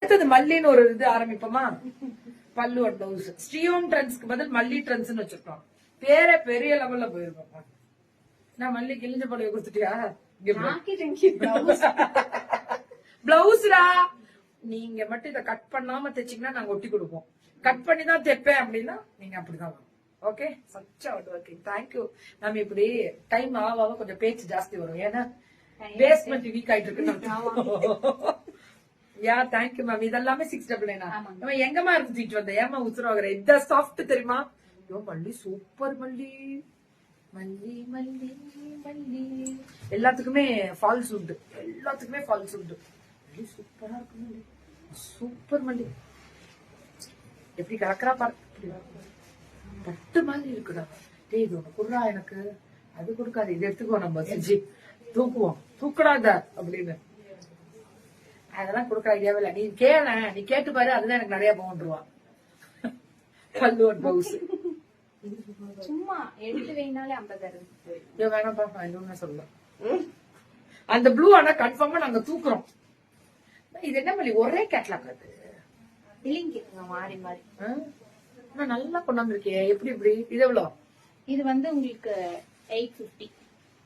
அடுத்தது மல்லின்னு ஒரு இது ஆரம்பிப்போமா? பல்லு அண்ட் பிளவுஸ் ஸ்ரீயோம் ட்ரெண்ட்ஸ்க்கு பதில் மல்லி ட்ரெண்ட்ஸ் வச்சிருக்கோம். பேரே பெரிய லெவல்ல போயிருக்கோம். நான் மல்லி கிழிஞ்ச பழைய கொடுத்துட்டியா? பிளவுஸ்டா நீங்க மட்டும் இதை கட் பண்ணாம தைச்சீங்கன்னா நாங்க ஒட்டி கொடுப்போம். கட் பண்ணி தான் தைப்பேன் அப்படின்னா நீங்க அப்படிதான் வரும். Okay, such hard working. Thank you ma'am. இப்படி டைம் ஆக கொஞ்சம் பேச்சு ஜாஸ்தி வரும், ஏன்னா பேஸ்மெண்ட் வீக் ஆயிட்டு இருக்கு. Yeah thank you ma'am. இதெல்லாமே 699. எங்கம்மா இருந்து தூக்கிட்டு வந்த? ஏமா உசுராகிற? இந்த சாஃப்ட் தெரியுமா? ஐயோ மல்லி சூப்பர் மல்லி, மல்லி மல்லி மல்லி. எல்லாத்துக்குமே ஃபால்ஸ் உண்டு, எல்லாத்துக்குமே ஃபால்ஸ் உண்டு. மல்லி சூப்பரா இருக்கு மல்லி, சூப்பர் மல்லி. எப்படி கலக்கறா பாரு, பட்டு மாதிரி இருக்குடா. டேய் இது ஒண்ணு குடுறா எனக்கு. அது கொடுக்காது, இது எடுத்துக்கோ, நம்ம செஞ்சு தூக்குவோம். தூக்கடாத அப்படின்னு அதெல்லாம் கொடுக்குற ஐடியாவே இல்ல. நீ கேள, நீ கேட்டு பாரு, அதுதான் எனக்கு நிறைய போன்றுவா. பல்லு அண்ட் பிளவுஸ் சும்மா எடுத்து வைனாலே 50 வேணாம்ப்பா, நான் இன்னொன்னு சொல்லலாம். அந்த ப்ளூ ஆனா கன்ஃபார்மா நாங்க தூக்குறோம். இது என்ன மல்லி ஒரே கேட்லாக்? அது இல்லைங்க, மாறி மாறி. நல்லா கொண்டாந்து இருக்கே. எப்படி இப்படி? இது எவ்வளவு? இது வந்து உங்களுக்கு 850.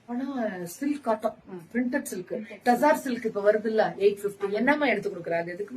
ஆனா silk cotton, printed silk, tussar silk இப்ப வருது இல்ல, 850. என்னமா எடுத்து கொடுக்குறாரு? எதுக்குமே